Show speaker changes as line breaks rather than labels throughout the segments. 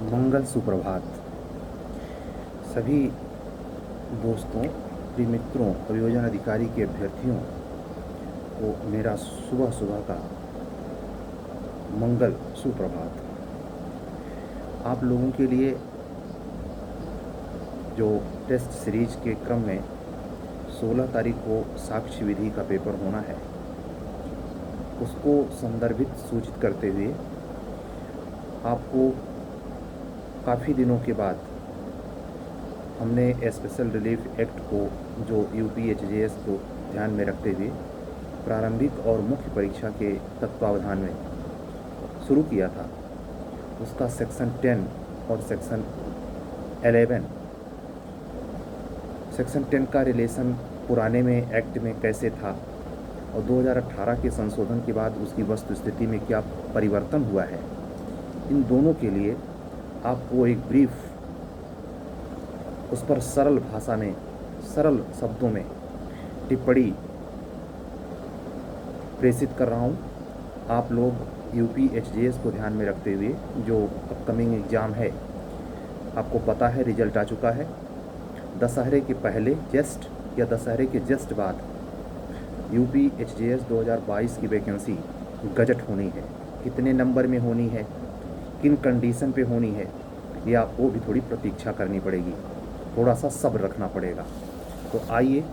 मंगल सुप्रभात सभी दोस्तों, प्रिय मित्रों, अभियोजन अधिकारी के अभ्यर्थियों को मेरा सुबह सुबह का मंगल सुप्रभात। आप लोगों के लिए जो टेस्ट सीरीज के क्रम में 16 तारीख को साक्ष्य विधि का पेपर होना है, उसको संदर्भित सूचित करते हुए आपको काफ़ी दिनों के बाद हमने स्पेशल रिलीफ एक्ट को, जो यूपीएचजेएस को ध्यान में रखते हुए प्रारंभिक और मुख्य परीक्षा के तत्वावधान में शुरू किया था, उसका सेक्शन 10 और सेक्शन 11, सेक्शन 10 का रिलेशन पुराने में एक्ट में कैसे था और 2018 के संशोधन के बाद उसकी वस्तु स्थिति में क्या परिवर्तन हुआ है, इन दोनों के लिए आपको एक ब्रीफ, उस पर सरल भाषा में, सरल शब्दों में टिप्पणी प्रेषित कर रहा हूँ। आप लोग यूपीएचजेएस को ध्यान में रखते हुए जो अपकमिंग एग्ज़ाम है, आपको पता है रिजल्ट आ चुका है। दशहरे के पहले जस्ट या दशहरे के जस्ट बाद यूपीएचजेएस 2022 की वैकेंसी गजट होनी है। कितने नंबर में होनी है, किन कंडीशन पे होनी है, ये आपको भी थोड़ी प्रतीक्षा करनी पड़ेगी, थोड़ा सा सब्र रखना पड़ेगा। तो आइए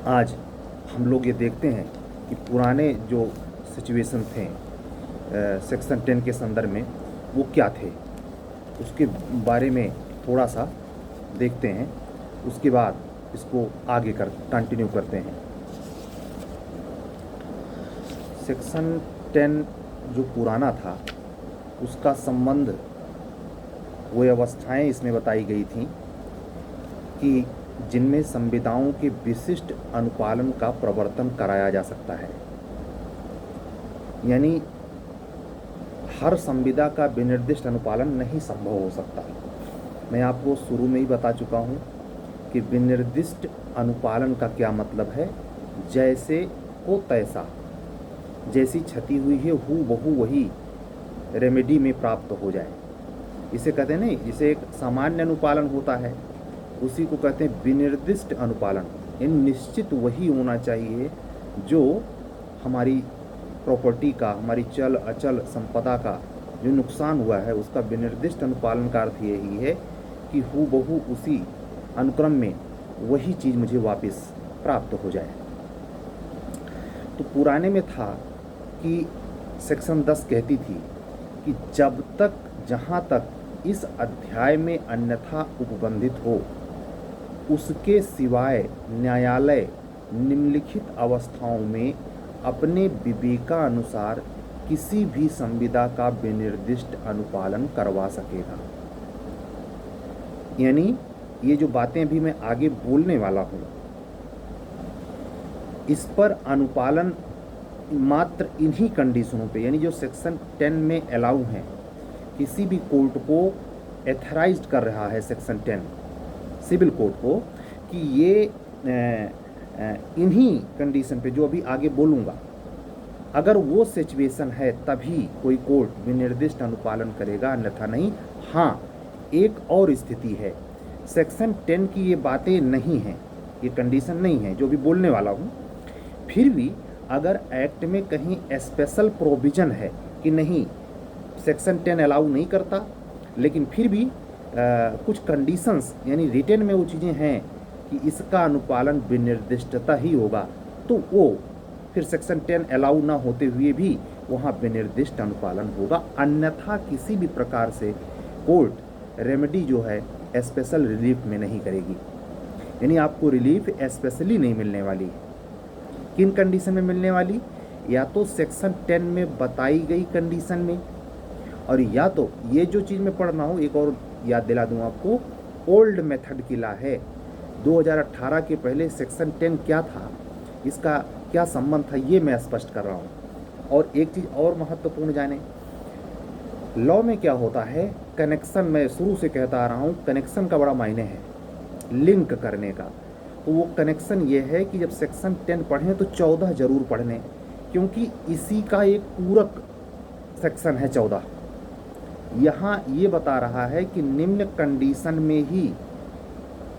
आज हम लोग ये देखते हैं कि पुराने जो सिचुएशन थे सेक्शन 10 के संदर्भ में वो क्या थे, उसके बारे में थोड़ा सा देखते हैं। उसके बाद इसको आगे कंटिन्यू करते हैं। सेक्शन 10 जो पुराना था, उसका संबंध, वो अवस्थाएं इसमें बताई गई थी कि जिनमें संविदाओं के विशिष्ट अनुपालन का प्रवर्तन कराया जा सकता है। यानी हर संविदा का विनिर्दिष्ट अनुपालन नहीं संभव हो सकता। मैं आपको शुरू में ही बता चुका हूँ कि विनिर्दिष्ट अनुपालन का क्या मतलब है। जैसे को तैसा, जैसी क्षति हुई है हूँ बहू वही रेमेडी में प्राप्त हो जाए, इसे कहते हैं नहीं। इसे एक सामान्य अनुपालन होता है, उसी को कहते हैं विनिर्दिष्ट अनुपालन। इन निश्चित वही होना चाहिए जो हमारी प्रॉपर्टी का, हमारी चल अचल संपदा का जो नुकसान हुआ है, उसका विनिर्दिष्ट अनुपालन का अर्थ यही है कि हूबहू उसी अनुक्रम में वही चीज़ मुझे वापस प्राप्त हो जाए। तो पुराने में था कि सेक्शन 10 कहती थी कि जब तक, जहाँ तक इस अध्याय में अन्यथा उपबंधित हो, उसके सिवाय न्यायालय निम्नलिखित अवस्थाओं में अपने विवेकानुसार किसी भी संविदा का विनिर्दिष्ट अनुपालन करवा सकेगा। यानी ये जो बातें अभी मैं आगे बोलने वाला हूँ, इस पर अनुपालन मात्र इन्हीं कंडीशनों पे, यानी जो सेक्शन 10 में अलाउ हैं, किसी भी कोर्ट को एथराइज्ड कर रहा है सेक्शन 10 सिविल कोर्ट को कि ये इन्हीं कंडीशन पे जो अभी आगे बोलूँगा, अगर वो सिचुएशन है तभी कोई कोर्ट विनिर्दिष्ट अनुपालन करेगा, अन्यथा नहीं। हाँ, एक और स्थिति है, सेक्शन 10 की ये बातें नहीं हैं, ये कंडीशन नहीं है जो भी बोलने वाला हूँ। फिर भी अगर एक्ट में कहीं स्पेशल प्रोविज़न है कि नहीं, सेक्शन 10 अलाउ नहीं करता, लेकिन फिर भी कुछ कंडीशंस, यानी रिटन में वो चीज़ें हैं कि इसका अनुपालन विनिर्दिष्टता ही होगा, तो वो फिर सेक्शन 10 अलाउ ना होते हुए भी वहाँ विनिर्दिष्ट अनुपालन होगा। अन्यथा किसी भी प्रकार से कोर्ट रेमेडी जो है स्पेशल रिलीफ में नहीं करेगी। यानी आपको रिलीफ स्पेशली नहीं मिलने वाली। किन कंडीशन में मिलने वाली? या तो सेक्शन 10 में बताई गई कंडीशन में, और या तो ये जो चीज़ मैं पढ़ रहा हूँ, एक और याद दिला दूँ आपको, ओल्ड मेथड की ला है। 2018 के पहले सेक्शन 10 क्या था, इसका क्या संबंध था, ये मैं स्पष्ट कर रहा हूँ। और एक चीज़ और महत्वपूर्ण जाने, लॉ में क्या होता है, कनेक्शन, मैं शुरू से कहता आ रहा हूँ, कनेक्शन का बड़ा मायने है, लिंक करने का। तो वो कनेक्शन ये है कि जब सेक्शन 10 पढ़ें तो 14 जरूर पढ़ लें, क्योंकि इसी का एक पूरक सेक्शन है 14। यहाँ ये बता रहा है कि निम्न कंडीशन में ही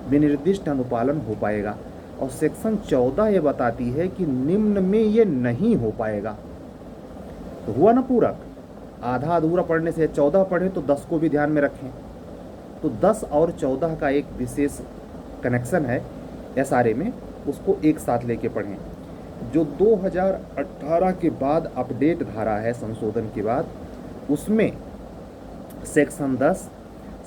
विनिर्दिष्ट अनुपालन हो पाएगा, और सेक्शन 14 ये बताती है कि निम्न में ये नहीं हो पाएगा। तो हुआ ना पूरक, आधा अधूरा पढ़ने से 14 पढ़े तो 10 को भी ध्यान में रखें। तो 10 और 14 का एक विशेष कनेक्शन है एसआरए में, उसको एक साथ लेके पढ़ें। जो 2018 के बाद अपडेट धारा है संशोधन के बाद, उसमें सेक्शन 10,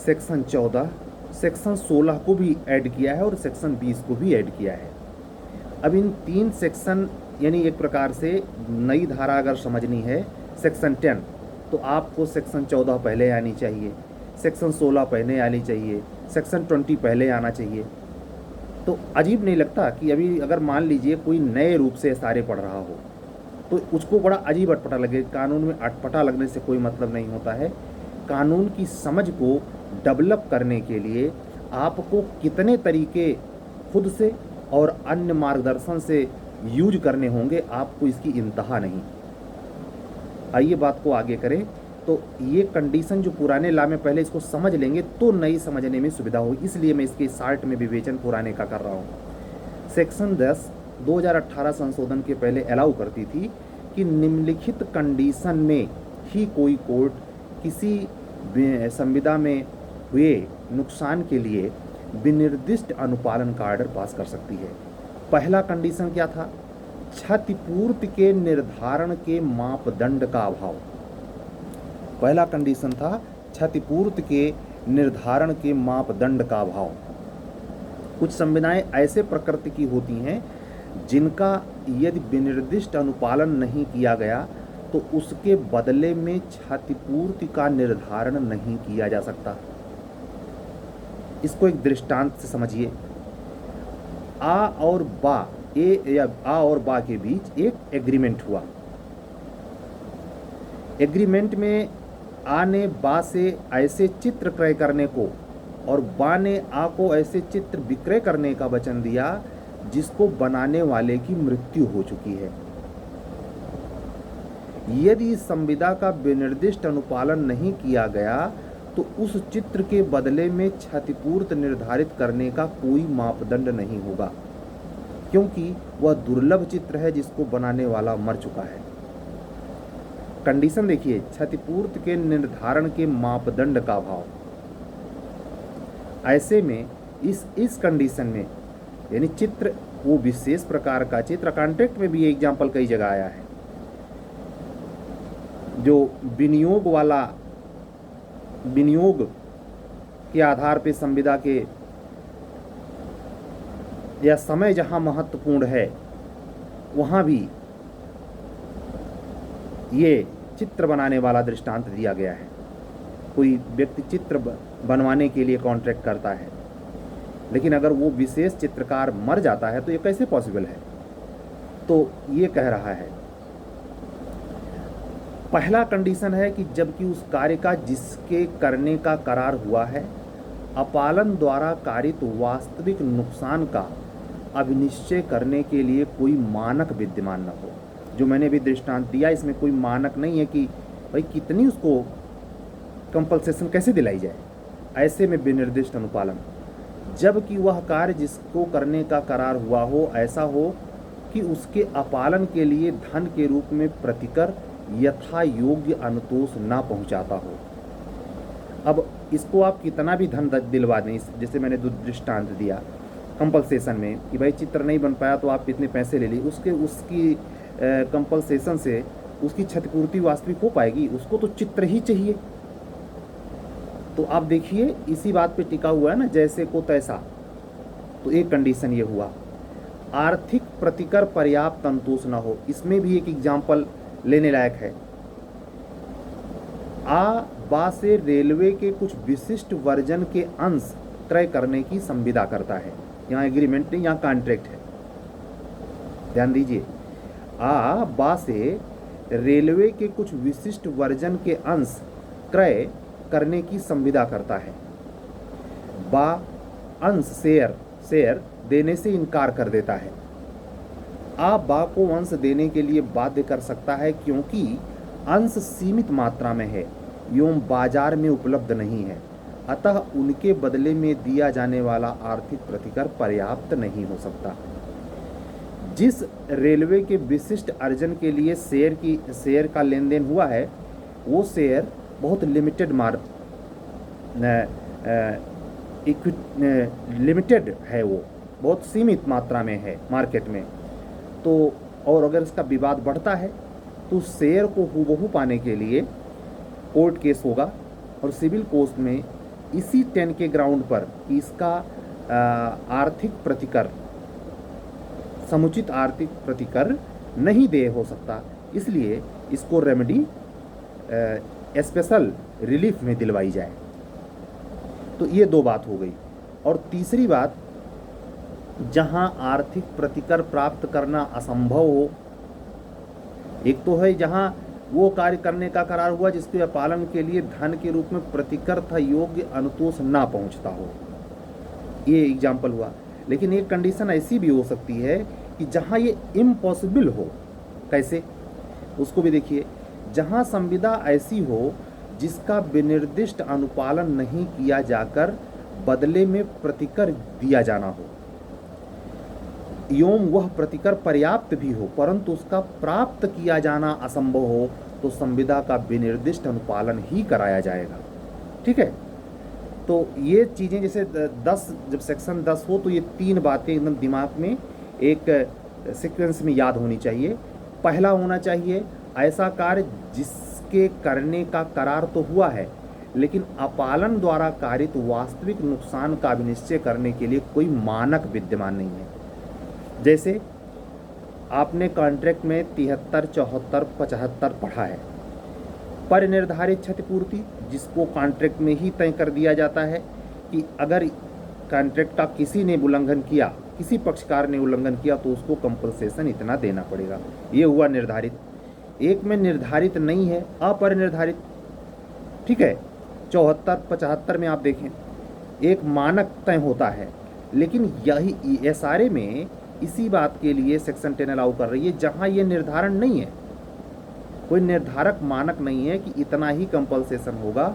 सेक्शन 14, सेक्शन 16 को भी ऐड किया है और सेक्शन 20 को भी ऐड किया है। अब इन 3 सेक्शन, यानी एक प्रकार से नई धारा अगर समझनी है सेक्शन 10, तो आपको सेक्शन 14 पहले आनी चाहिए, सेक्शन 16 पहले आनी चाहिए, सेक्शन 20 पहले आना चाहिए। तो अजीब नहीं लगता कि अभी अगर मान लीजिए कोई नए रूप से सारे पढ़ रहा हो तो उसको बड़ा अजीब अटपटा लगे। कानून में अटपटा लगने से कोई मतलब नहीं होता है। कानून की समझ को डेवलप करने के लिए आपको कितने तरीके खुद से और अन्य मार्गदर्शन से यूज करने होंगे, आपको इसकी इंतहा नहीं। आइए बात को आगे करें। तो ये कंडीशन जो पुराने लॉ में, पहले इसको समझ लेंगे तो नई समझने में सुविधा होगी, इसलिए मैं इसके शार्ट में विवेचन पुराने का कर रहा हूँ। सेक्शन 10 2018 संशोधन के पहले अलाउ करती थी कि निम्नलिखित कंडीशन में ही कोई कोर्ट किसी संविदा में हुए नुकसान के लिए विनिर्दिष्ट अनुपालन का ऑर्डर पास कर सकती है। पहला कंडीशन क्या था? क्षतिपूर्ति के निर्धारण के मापदंड का अभाव। पहला कंडीशन था क्षतिपूर्ति के निर्धारण के मापदंड का अभाव। कुछ संविधाएं ऐसे प्रकृति की होती हैं जिनका यदि विनिर्दिष्ट अनुपालन नहीं किया गया तो उसके बदले में क्षतिपूर्ति का निर्धारण नहीं किया जा सकता। इसको एक दृष्टांत से समझिए। आ और बा, ए या आ और बा के बीच एक एग्रीमेंट हुआ। एग्रीमेंट में आ ने बा से ऐसे चित्र क्रय करने को और बा ने आ को ऐसे चित्र विक्रय करने का वचन दिया जिसको बनाने वाले की मृत्यु हो चुकी है। यदि इस संविदा का विनिर्दिष्ट अनुपालन नहीं किया गया तो उस चित्र के बदले में क्षतिपूर्ति निर्धारित करने का कोई मापदंड नहीं होगा, क्योंकि वह दुर्लभ चित्र है जिसको बनाने वाला मर चुका है। कंडीशन देखिए, क्षतिपूर्ति के निर्धारण के मापदंड का अभाव। ऐसे में इस कंडीशन में, यानी चित्र वो विशेष प्रकार का चित्र, कॉन्ट्रैक्ट में भी एग्जाम्पल कई जगह आया है, जो विनियोग के आधार पे संविदा के या समय जहां महत्वपूर्ण है वहां भी ये चित्र बनाने वाला दृष्टांत दिया गया है। कोई व्यक्ति चित्र बनवाने के लिए कॉन्ट्रैक्ट करता है, लेकिन अगर वो विशेष चित्रकार मर जाता है तो ये कैसे पॉसिबल है? तो ये कह रहा है, पहला कंडीशन है कि जबकि उस कार्य का जिसके करने का करार हुआ है अपालन द्वारा कारित वास्तविक नुकसान का अभिनिश्चय करने के लिए कोई मानक विद्यमान न हो। जो मैंने भी दृष्टांत दिया, इसमें कोई मानक नहीं है कि भाई कितनी उसको कंपल्सेशन कैसे दिलाई जाए। ऐसे में विनिर्दिष्ट अनुपालन, जबकि वह कार्य जिसको करने का करार हुआ हो ऐसा हो कि उसके अपालन के लिए धन के रूप में प्रतिकर यथा योग्य अनुतोष ना पहुंचाता हो। अब इसको आप कितना भी धन दिलवा दें, जैसे मैंने दृष्टांत दिया कंपल्सेशन में कि भाई चित्र नहीं बन पाया तो आप इतने पैसे ले लीजिए, उसकी कंपल्सेशन से उसकी क्षतिपूर्ति वास्तविक हो पाएगी? उसको तो चित्र ही चाहिए। तो आप देखिए इसी बात पे टिका हुआ है ना, जैसे को तैसा। तो एक कंडीशन ये हुआ। आर्थिक प्रतिकर पर्याप्त संतोष ना हो, इसमें भी एक एग्जाम्पल लेने लायक है। आ बा से रेलवे के कुछ विशिष्ट वर्जन के अंश क्रय करने की संविदा करता है। यहाँ एग्रीमेंट नहीं, यहाँ कॉन्ट्रैक्ट है, ध्यान दीजिए। आ बा से रेलवे के कुछ विशिष्ट वर्जन के अंश क्रय करने की संविदा करता है। बा अंश शेयर देने से इनकार कर देता है। आ बा को अंश देने के लिए बाध्य कर सकता है क्योंकि अंश सीमित मात्रा में है एवं बाजार में उपलब्ध नहीं है, अतः उनके बदले में दिया जाने वाला आर्थिक प्रतिकर पर्याप्त नहीं हो सकता। जिस रेलवे के विशिष्ट अर्जन के लिए शेयर का लेन देन हुआ है, वो शेयर बहुत लिमिटेड है, वो बहुत सीमित मात्रा में है मार्केट में। तो और अगर इसका विवाद बढ़ता है तो शेयर को हूबहू पाने के लिए कोर्ट केस होगा, और सिविल कोर्ट में इसी 10 के ग्राउंड पर कि इसका आर्थिक प्रतिकर, समुचित आर्थिक प्रतिकर नहीं दे हो सकता, इसलिए इसको रेमेडी स्पेशल रिलीफ में दिलवाई जाए। तो ये 2 बात हो गई। और तीसरी बात, जहां आर्थिक प्रतिकर प्राप्त करना असंभव हो, एक तो है जहां वो कार्य करने का करार हुआ जिसके पालन के लिए धन के रूप में प्रतिकर था योग्य अनुतोष ना पहुंचता हो, ये एग्जाम्पल हुआ। लेकिन एक कंडीशन ऐसी भी हो सकती है कि जहां ये इम्पॉसिबल हो। कैसे, उसको भी देखिए। जहां संविदा ऐसी हो जिसका विनिर्दिष्ट अनुपालन नहीं किया जाकर बदले में प्रतिकर दिया जाना हो, एवं वह प्रतिकर पर्याप्त भी हो परंतु उसका प्राप्त किया जाना असंभव हो, तो संविदा का विनिर्दिष्ट अनुपालन ही कराया जाएगा। ठीक है। तो ये चीज़ें जैसे 10, जब सेक्शन 10 हो तो ये 3 बातें एकदम दिमाग में एक सीक्वेंस में याद होनी चाहिए। पहला होना चाहिए, ऐसा कार्य जिसके करने का करार तो हुआ है लेकिन अपालन द्वारा कारित वास्तविक नुकसान का विनिश्चय करने के लिए कोई मानक विद्यमान नहीं है। जैसे आपने कॉन्ट्रैक्ट में 73, 74, 75 पढ़ा है, पर निर्धारित क्षतिपूर्ति, जिसको कॉन्ट्रैक्ट में ही तय कर दिया जाता है कि अगर कॉन्ट्रैक्ट का किसी ने उल्लंघन किया, किसी पक्षकार ने उल्लंघन किया तो उसको कंपनसेशन इतना देना पड़ेगा, ये हुआ निर्धारित। एक में निर्धारित नहीं है, अपरिनिर्धारित। ठीक है। 74, 75 में आप देखें एक मानक तय होता है, लेकिन यही एसआरए में इसी बात के लिए सेक्शन 10 अलाउ कर रही है जहां ये निर्धारण नहीं है, कोई निर्धारक मानक नहीं है कि इतना ही कंपनसेशन होगा,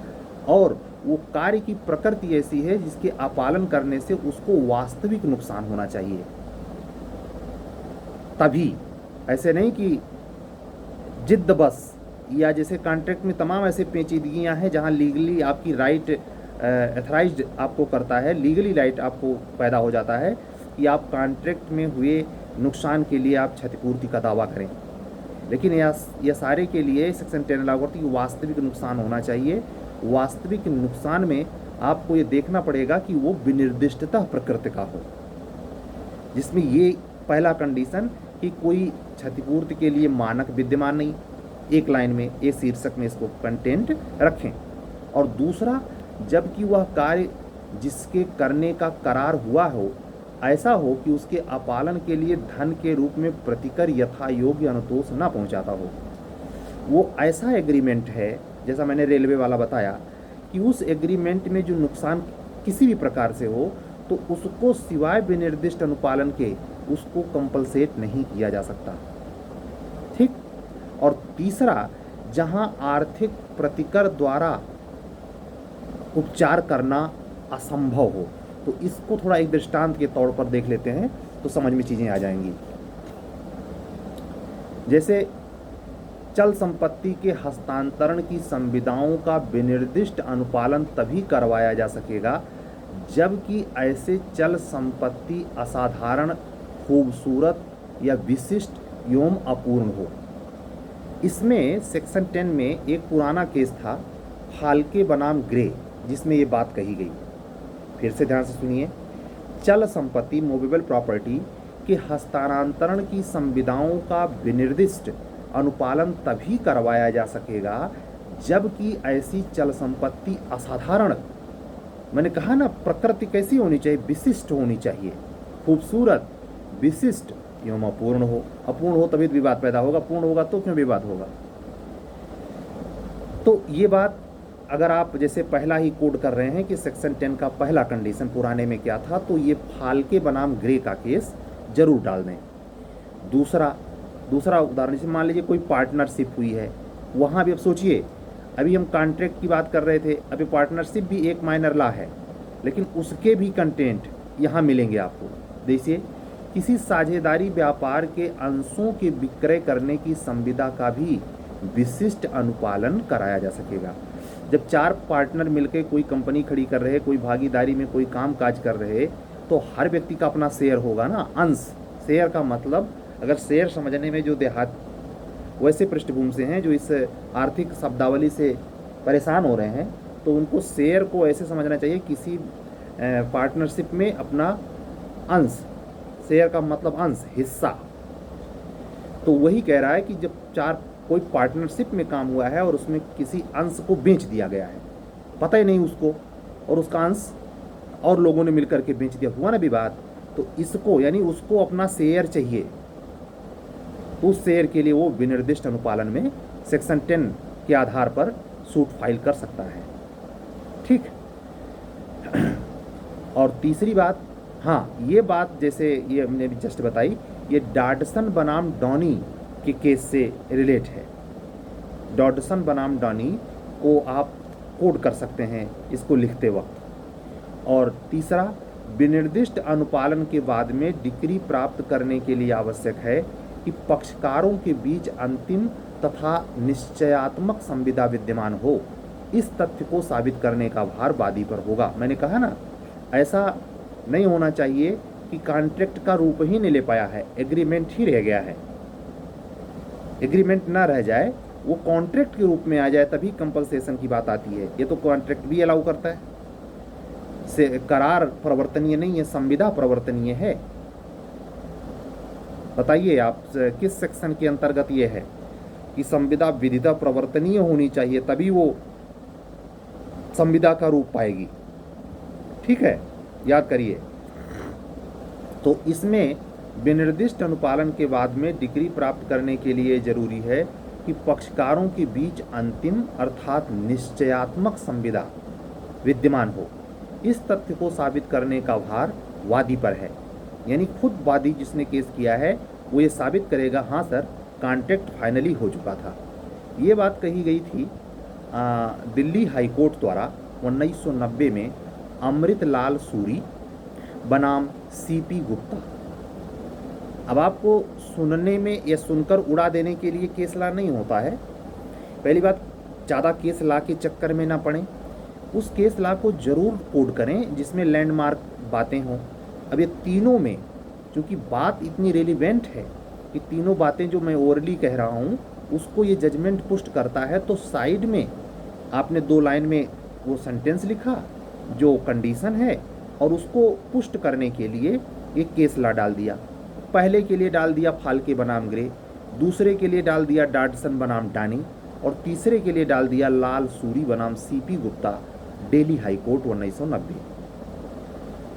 और वो कार्य की प्रकृति ऐसी है जिसके अपालन करने से उसको वास्तविक नुकसान होना चाहिए। तभी, ऐसे नहीं कि जिद्द बस, या जैसे कॉन्ट्रैक्ट में तमाम ऐसे पेचीदगियां हैं जहां लीगली आपकी राइट एथराइज्ड आपको करता है, लीगली राइट आपको पैदा हो जाता है कि आप कॉन्ट्रैक्ट में हुए नुकसान के लिए आप क्षतिपूर्ति का दावा करें। लेकिन यह सारे के लिए सेक्शन 10 लागू करती है, वास्तविक नुकसान होना चाहिए। वास्तविक नुकसान में आपको ये देखना पड़ेगा कि वो विनिर्दिष्टता प्रकृति का हो, जिसमें ये पहला कंडीशन कि कोई क्षतिपूर्ति के लिए मानक विद्यमान नहीं, एक लाइन में, एक शीर्षक में इसको कंटेंट रखें। और दूसरा, जबकि वह कार्य जिसके करने का करार हुआ हो ऐसा हो कि उसके अपालन के लिए धन के रूप में प्रतिकर यथा योग्य अनुतोष न पहुंचाता हो। वो ऐसा एग्रीमेंट है, जैसा मैंने रेलवे वाला बताया, कि उस एग्रीमेंट में जो नुकसान किसी भी प्रकार से हो तो उसको सिवाय विनिर्दिष्ट अनुपालन के उसको कंपलसेट नहीं किया जा सकता। ठीक। और तीसरा, जहां आर्थिक प्रतिकर द्वारा उपचार करना असंभव हो, तो इसको थोड़ा एक दृष्टांत के तौर पर देख लेते हैं तो समझ में चीज़ें आ जाएंगी। जैसे चल संपत्ति के हस्तांतरण की संविदाओं का विनिर्दिष्ट अनुपालन तभी करवाया जा सकेगा जबकि ऐसे चल संपत्ति असाधारण, खूबसूरत या विशिष्ट एवं अपूर्ण हो। इसमें सेक्शन 10 में एक पुराना केस था, फाल्के बनाम ग्रे, जिसमें ये बात कही गई। फिर से ध्यान से सुनिए। चल संपत्ति, मूवेबल प्रॉपर्टी के हस्तांतरण की संविदाओं का विनिर्दिष्ट अनुपालन तभी करवाया जा सकेगा जबकि ऐसी चल संपत्ति असाधारण, मैंने कहा ना प्रकृति कैसी होनी चाहिए, विशिष्ट होनी चाहिए, खूबसूरत, विशिष्ट एवं अपूर्ण हो। अपूर्ण हो तभी विवाद पैदा होगा, पूर्ण होगा तो क्यों विवाद होगा। तो ये बात अगर आप जैसे पहला ही कोड कर रहे हैं कि सेक्शन 10 का पहला कंडीशन पुराने में क्या था, तो ये फाल्के बनाम ग्रे का केस जरूर डाल दें। दूसरा उदाहरण, जैसे मान लीजिए कोई पार्टनरशिप हुई है, वहाँ भी अब सोचिए अभी हम कॉन्ट्रैक्ट की बात कर रहे थे, अभी पार्टनरशिप भी एक माइनर लॉ है, लेकिन उसके भी कंटेंट यहाँ मिलेंगे आपको। देखिए, किसी साझेदारी व्यापार के अंशों के विक्रय करने की संविदा का भी विशिष्ट अनुपालन कराया जा सकेगा। जब 4 पार्टनर मिलकर कोई कंपनी खड़ी कर रहे, कोई भागीदारी में कोई काम काज कर रहे, तो हर व्यक्ति का अपना शेयर होगा ना, अंश। शेयर का मतलब, अगर शेयर समझने में जो देहात वैसे पृष्ठभूमि से हैं, जो इस आर्थिक शब्दावली से परेशान हो रहे हैं, तो उनको शेयर को ऐसे समझना चाहिए, किसी पार्टनरशिप में अपना अंश। शेयर का मतलब अंश, हिस्सा। तो वही कह रहा है कि जब 4 कोई पार्टनरशिप में काम हुआ है और उसमें किसी अंश को बेच दिया गया है, पता ही नहीं उसको, और उसका अंश और लोगों ने मिलकर के बेच दिया, हुआ ना विवाद, तो इसको यानी उसको अपना शेयर चाहिए, उस शेयर के लिए वो विनिर्दिष्ट अनुपालन में सेक्शन 10 के आधार पर सूट फाइल कर सकता है। ठीक। और तीसरी बात, हाँ, ये बात जैसे ये हमने भी जस्ट बताई, ये डॉडसन बनाम डॉनी के केस से रिलेट है। डॉडसन बनाम डॉनी को आप कोड कर सकते हैं इसको लिखते वक्त। और तीसरा, विनिर्दिष्ट अनुपालन के बाद में डिक्री प्राप्त करने के लिए आवश्यक है कि पक्षकारों के बीच अंतिम तथा निश्चयात्मक संविदा विद्यमान हो। इस तथ्य को साबित करने का भार वादी पर होगा। मैंने कहा ना, ऐसा नहीं होना चाहिए कि कॉन्ट्रैक्ट का रूप ही नहीं ले पाया है, एग्रीमेंट ही रह गया है। एग्रीमेंट ना रह जाए, वो कॉन्ट्रैक्ट के रूप में आ जाए, तभी कंपनसेशन की बात आती है। ये तो कॉन्ट्रैक्ट भी अलाउ करता है। से करार प्रवर्तनीय नहीं है, संविदा प्रवर्तनीय है। बताइए आप किस सेक्शन के अंतर्गत ये है कि संविदा विधिता प्रवर्तनीय होनी चाहिए, तभी वो संविदा का रूप पाएगी। ठीक है, याद करिए। तो इसमें विनिर्दिष्ट अनुपालन के बाद में डिग्री प्राप्त करने के लिए जरूरी है कि पक्षकारों के बीच अंतिम अर्थात निश्चयात्मक संविदा विद्यमान हो। इस तथ्य को साबित करने का भार वादी पर है, यानी खुद वादी जिसने केस किया है वो ये साबित करेगा, हाँ सर कॉन्ट्रैक्ट फाइनली हो चुका था। ये बात कही गई थी दिल्ली हाई कोर्ट द्वारा 1990 में अमृतलाल सूरी बनाम सीपी गुप्ता। अब आपको सुनने में या सुनकर उड़ा देने के लिए केस ला नहीं होता है। पहली बात, ज़्यादा केस ला के चक्कर में ना पड़ें, उस केस ला को जरूर कोड करें जिसमें लैंडमार्क बातें हों। अब ये तीनों में चूँकि बात इतनी रेलिवेंट है कि तीनों बातें जो मैं ओरली कह रहा हूँ उसको ये जजमेंट पुष्ट करता है, तो साइड में आपने 2 लाइन में वो सेंटेंस लिखा जो कंडीशन है, और उसको पुष्ट करने के लिए एक केस ला डाल दिया। पहले के लिए डाल दिया फाल्के बनाम ग्रे, दूसरे के लिए डाल दिया डॉडसन बनाम डानी, और तीसरे के लिए डाल दिया लाल सूरी बनाम CP Gupta, Delhi high court 1990।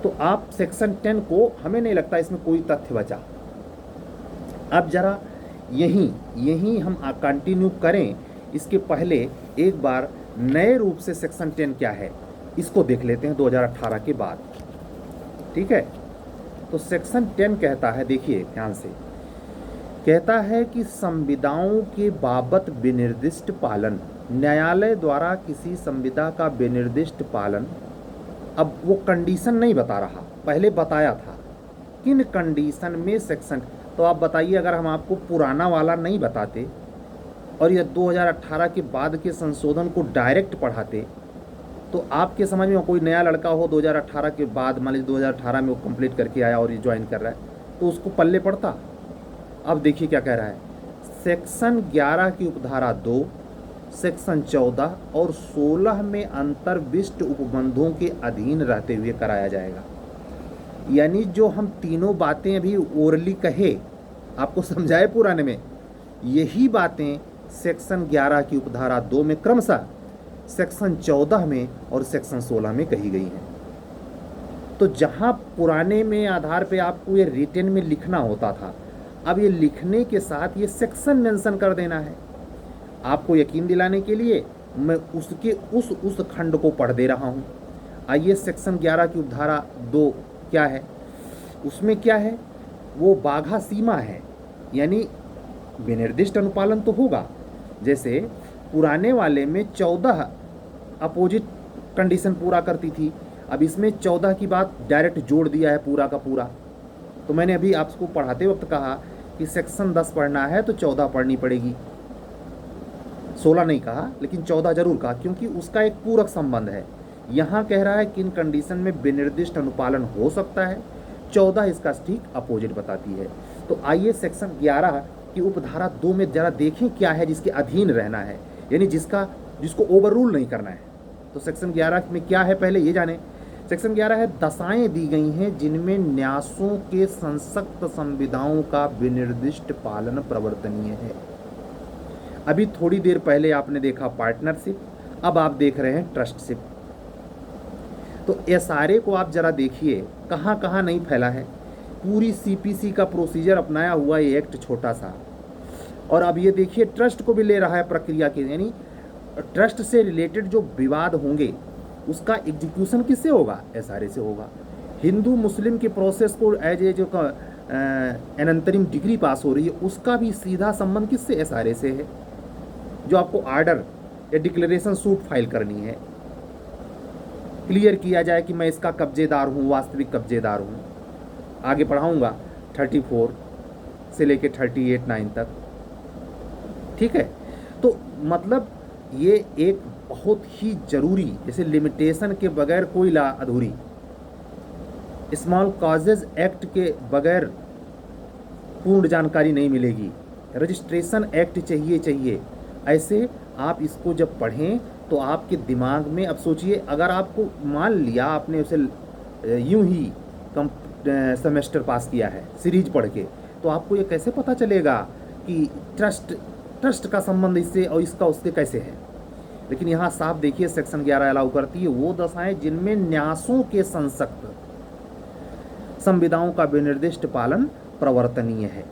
तो आप सेक्शन 10 को, हमें नहीं लगता इसमें कोई तथ्य बचा। अब जरा यहीं हम कंटिन्यू करें, इसके पहले एक बार नए रूप से सेक्शन 10 क्या है इसको देख लेते हैं 2018 के बाद। ठीक है, तो सेक्शन 10 कहता है, देखिए ध्यान से, कहता है कि संविदाओं के बाबत विनिर्दिष्ट पालन, न्यायालय द्वारा किसी संविदा का विनिर्दिष्ट पालन। अब वो कंडीशन नहीं बता रहा, पहले बताया था किन कंडीशन में सेक्शन। तो आप बताइए, अगर हम आपको पुराना वाला नहीं बताते और ये 2018 के बाद के संशोधन को डायरेक्ट पढ़ाते, तो आपके समझ में कोई नया लड़का हो 2018 के बाद, मान लीजिए 2018 में वो कंप्लीट करके आया और ये ज्वाइन कर रहा है, तो उसको पल्ले पड़ता। अब देखिए क्या कह रहा है, सेक्शन 11 की उपधारा 2, सेक्शन 14 और 16 में अंतर्विष्ट उपबंधों के अधीन रहते हुए कराया जाएगा। यानी जो हम तीनों बातें अभी ओरली कहे, आपको समझाए पुराने में, यही बातें सेक्शन 11 की उपधारा 2 में क्रमशः सेक्शन 14 में और सेक्शन 16 में कही गई हैं। तो जहां पुराने में आधार पे आपको ये रिटन में लिखना होता था, अब ये लिखने के साथ ये सेक्शन मेंशन कर देना है। आपको यकीन दिलाने के लिए मैं उसके उस खंड को पढ़ दे रहा हूँ। आइए, सेक्शन 11 की उपधारा 2 क्या है, उसमें क्या है, वो बाघा सीमा है, यानी विनिर्दिष्ट अनुपालन तो होगा। जैसे पुराने वाले में 14 अपोजिट कंडीशन पूरा करती थी, अब इसमें 14 की बात डायरेक्ट जोड़ दिया है पूरा का पूरा। तो मैंने अभी आपको पढ़ाते वक्त कहा कि सेक्शन 10 पढ़ना है तो 14 पढ़नी पड़ेगी, 16 नहीं कहा लेकिन 14 जरूर कहा, क्योंकि उसका एक पूरक संबंध है। यहाँ कह रहा है कि इन कंडीशन में विनिर्दिष्ट अनुपालन हो सकता है, 14 इसका ठीक अपोजिट बताती है। तो आइए सेक्शन 11 की उपधारा 2 में जरा देखें क्या है जिसके अधीन रहना है, यानी जिसको ओवर रूल नहीं करना है। तो सेक्शन 11 में क्या है पहले ये जाने। सेक्शन 11 है, दशाएं दी गई हैं जिनमें न्यासों के संसक्त संविदाओं का विनिर्दिष्ट पालन प्रवर्तनीय है। अभी थोड़ी देर पहले आपने देखा पार्टनरशिप, अब आप देख रहे हैं ट्रस्टशिप। तो एसआरए को आप जरा देखिए कहाँ कहाँ नहीं फैला है। पूरी सीपीसी का प्रोसीजर अपनाया हुआ ये एक्ट छोटा सा, और अब ये देखिए ट्रस्ट को भी ले रहा है प्रक्रिया के, यानी ट्रस्ट से रिलेटेड जो विवाद होंगे उसका एग्जीक्यूशन किससे होगा, एसआरए से होगा। हिंदू मुस्लिम के प्रोसेस को एज ए जो अनंतरिम डिग्री पास हो रही है उसका भी सीधा संबंध किससे, एसआरए से है। जो आपको आर्डर या डिक्लेरेशन सूट फाइल करनी है, क्लियर किया जाए कि मैं इसका कब्जेदार हूँ, वास्तविक कब्जेदार हूँ। आगे पढ़ाऊँगा 34 से लेके 38-9 तक, ठीक है। तो मतलब ये एक बहुत ही जरूरी, जैसे लिमिटेशन के बगैर कोई ला अधूरी, स्मॉल कॉजेज एक्ट के बगैर पूर्ण जानकारी नहीं मिलेगी, रजिस्ट्रेशन एक्ट चाहिए। ऐसे आप इसको जब पढ़ें तो आपके दिमाग में, अब सोचिए अगर आपको मान लिया आपने उसे यूं ही सेमेस्टर पास किया है सीरीज पढ़ के, तो आपको ये कैसे पता चलेगा कि ट्रस्ट का संबंध इससे और इसका उससे कैसे है। लेकिन यहाँ साफ देखिए सेक्शन 11 अलाउ करती है वो दशाएं जिनमें न्यासों के संसक्त संविदाओं का विनिर्दिष्ट पालन प्रवर्तनीय है।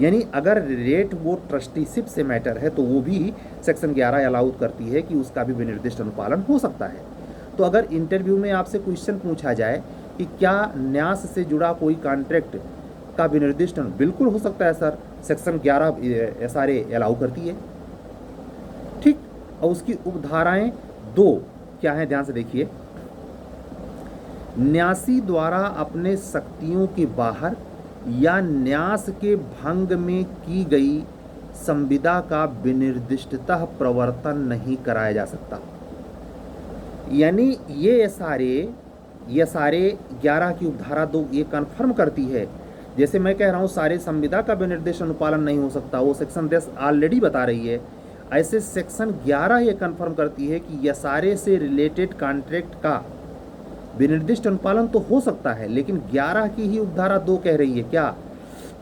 यानी अगर रेट वो ट्रस्टीशिप से मैटर है तो वो भी सेक्शन 11 अलाउ करती है कि उसका भी विनिर्दिष्ट अनुपालन हो सकता है। तो अगर इंटरव्यू में आपसे क्वेश्चन पूछा जाए कि क्या न्यास से जुड़ा कोई कॉन्ट्रैक्ट का विनिर्दिष्ट, बिल्कुल हो सकता है सर, सेक्शन 11 एसआरए अलाउ करती है, ठीक। और उसकी उपधाराएं 2 क्या हैं, ध्यान से देखिए। न्यासी द्वारा अपने शक्तियों के बाहर या न्यास के भंग में की गई संविदा का विनिर्दिष्टतः प्रवर्तन नहीं कराया जा सकता। यानी ये सारे 11 की उपधारा 2 ये कन्फर्म करती है, जैसे मैं कह रहा हूँ सारे संविदा का विनिर्देश अनुपालन नहीं हो सकता, वो सेक्शन 10 ऑलरेडी बता रही है। ऐसे सेक्शन 11 ये कन्फर्म करती है कि यसारे से रिलेटेड कॉन्ट्रैक्ट का विनिर्दिष्ट अनुपालन तो हो सकता है, लेकिन 11 की ही उपधारा 2 कह रही है क्या,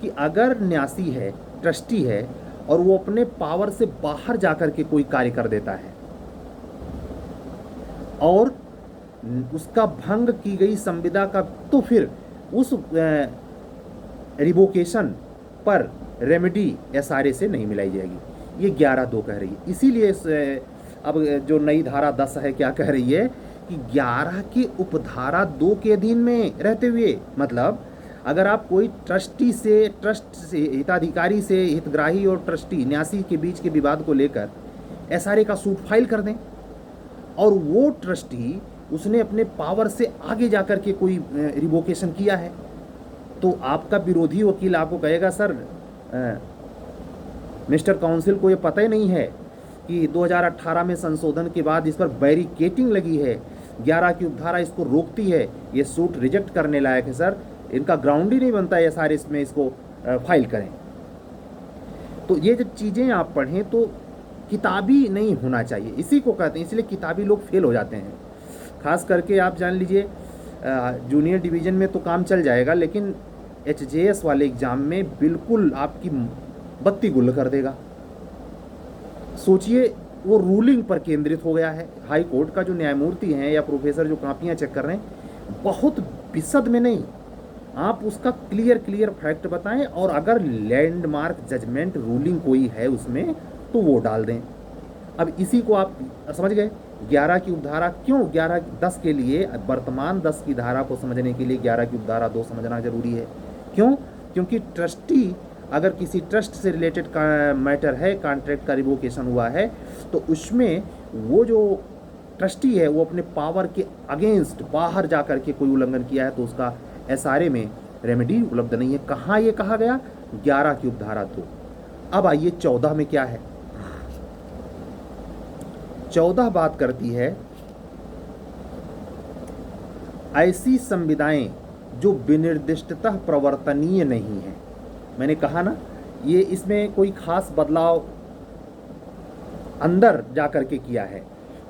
कि अगर न्यासी है, ट्रस्टी है और वो अपने पावर से बाहर जाकर के कोई कार्य कर देता है और उसका भंग की गई संविदा का, तो फिर उस रिवोकेशन पर रेमेडी एसआरए से नहीं मिलाई जाएगी। ये 11(2) कह रही है। इसीलिए अब जो नई धारा 10 है क्या कह रही है कि 11 की उपधारा 2 के अधीन में रहते हुए, मतलब अगर आप कोई ट्रस्ट से हिताधिकारी से, हितग्राही और ट्रस्टी न्यासी के बीच के विवाद को लेकर एसआरए का सूट फाइल कर दें और वो ट्रस्टी उसने अपने पावर से आगे जाकर के कोई रिवोकेशन किया है, तो आपका विरोधी वकील आपको कहेगा सर मिस्टर काउंसिल को ये पता ही नहीं है कि 2018 में संशोधन के बाद इस पर बैरिकेटिंग लगी है, 11 की उपधारा इसको रोकती है, ये सूट रिजेक्ट करने लायक है सर, इनका ग्राउंड ही नहीं बनता है सारे इसमें इसको फाइल करें। तो ये जब चीज़ें आप पढ़ें तो किताबी नहीं होना चाहिए, इसी को कहते हैं, इसलिए किताबी लोग फेल हो जाते हैं। खास करके आप जान लीजिए जूनियर डिवीज़न में तो काम चल जाएगा, लेकिन एचजेएस वाले एग्ज़ाम में बिल्कुल आपकी बत्ती गुल कर देगा। सोचिए वो रूलिंग पर केंद्रित हो गया है। हाई कोर्ट का जो न्यायमूर्ति हैं या प्रोफेसर जो कापियाँ चेक कर रहे हैं, बहुत विशद में नहीं, आप उसका क्लियर फैक्ट बताएं और अगर लैंडमार्क जजमेंट रूलिंग कोई है उसमें तो वो डाल दें। अब इसी को आप समझ गए। 11 की उपधारा क्यों 10 के लिए, वर्तमान 10 की धारा को समझने के लिए 11 की उपधारा 2 समझना जरूरी है। क्यों? क्योंकि ट्रस्टी अगर किसी ट्रस्ट से रिलेटेड का मैटर है, कॉन्ट्रैक्ट का रिवोकेशन हुआ है, तो उसमें वो जो ट्रस्टी है वो अपने पावर के अगेंस्ट बाहर जा कर के कोई उल्लंघन किया है तो उसका एसआरए में रेमेडी उपलब्ध नहीं है। कहाँ ये कहा गया? 11 की उपधारा 2। अब आइए 14 में क्या है। 14 बात करती है ऐसी संविदाएं जो विनिर्दिष्टतः प्रवर्तनीय नहीं है। मैंने कहा ना, ये इसमें कोई खास बदलाव अंदर जा कर के किया है।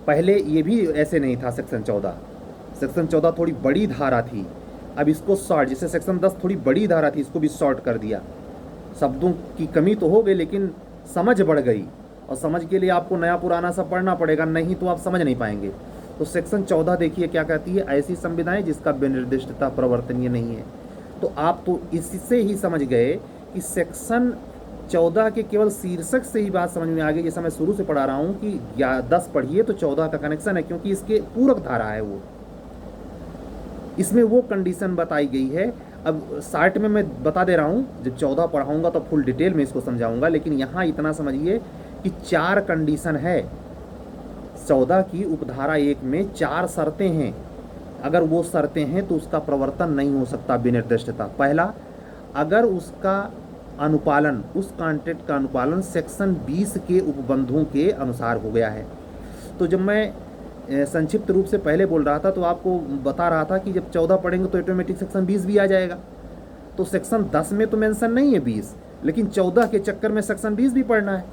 पहले ये भी ऐसे नहीं था। सेक्शन 14 थोड़ी बड़ी धारा थी, अब इसको शॉर्ट, जैसे सेक्शन 10 थोड़ी बड़ी धारा थी, इसको भी शॉर्ट कर दिया। शब्दों की कमी तो हो गई लेकिन समझ बढ़ गई, और समझ के लिए आपको नया पुराना सब पढ़ना पड़ेगा, नहीं तो आप समझ नहीं पाएंगे। तो सेक्शन 14 देखिए क्या कहती है, ऐसी संविधाएं जिसका विनिर्दिष्टता प्रवर्तनीय नहीं है। तो आप तो इससे ही समझ गए कि सेक्शन 14 के केवल शीर्षक से ही बात समझ में आ गई। जैसा मैं शुरू से पढ़ा रहा हूँ कि 10 पढ़िए तो 14 का कनेक्शन है, क्योंकि इसके पूरक धारा है वो, इसमें वो कंडीशन बताई गई है। अब शार्ट में मैं बता दे रहा हूँ, जब 14 पढ़ाऊँगा तो फुल डिटेल में इसको समझाऊँगा, लेकिन यहाँ इतना समझिए कि 4 कंडीशन है। 14 की उपधारा 1 में 4 शर्तें हैं। अगर वो शर्तें हैं तो उसका प्रवर्तन नहीं हो सकता विनिर्दिष्टता। पहला, अगर उसका अनुपालन, उस कॉन्ट्रैक्ट का अनुपालन सेक्शन 20 के उपबंधों के अनुसार हो गया है। तो जब मैं संक्षिप्त रूप से पहले बोल रहा था तो आपको बता रहा था कि जब 14 पढ़ेंगे तो ऑटोमेटिक सेक्शन 20 भी आ जाएगा। तो सेक्शन 10 में तो मेंशन नहीं है 20, लेकिन 14 के चक्कर में सेक्शन 20 भी पढ़ना है।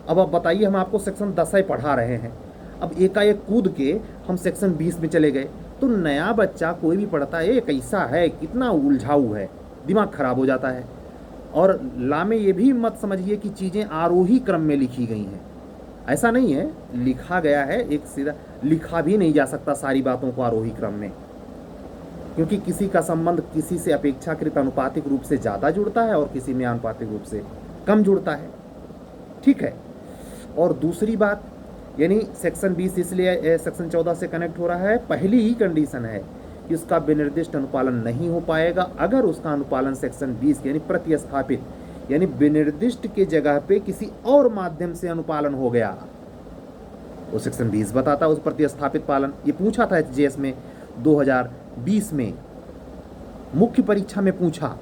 अब आप बताइए, हम आपको सेक्शन 10 ही पढ़ा रहे हैं, अब एकाएक कूद के हम सेक्शन 20 में चले गए, तो नया बच्चा कोई भी पढ़ता है, ये कैसा है, कितना उलझाऊ है, दिमाग खराब हो जाता है। और ला में ये भी मत समझिए कि चीज़ें आरोही क्रम में लिखी गई हैं, ऐसा नहीं है। लिखा गया है एक सीधा, लिखा भी नहीं जा सकता सारी बातों को आरोही क्रम में, क्योंकि किसी का संबंध किसी से अपेक्षाकृत अनुपातिक रूप से ज़्यादा जुड़ता है और किसी में आनुपातिक रूप से कम जुड़ता है, ठीक है। और दूसरी बात, यानी सेक्शन 20 इसलिए सेक्शन 14 से कनेक्ट हो रहा है, पहली ही कंडीशन है कि उसका विनिर्दिष्ट अनुपालन नहीं हो पाएगा अगर उसका अनुपालन सेक्शन 20 यानी प्रतिस्थापित, यानी विनिर्दिष्ट के जगह पे किसी और माध्यम से अनुपालन हो गया। वो सेक्शन 20 बताता है उस प्रतिस्थापित पालन। ये पूछा था एचजीएस में 2020 में, मुख्य परीक्षा में पूछा,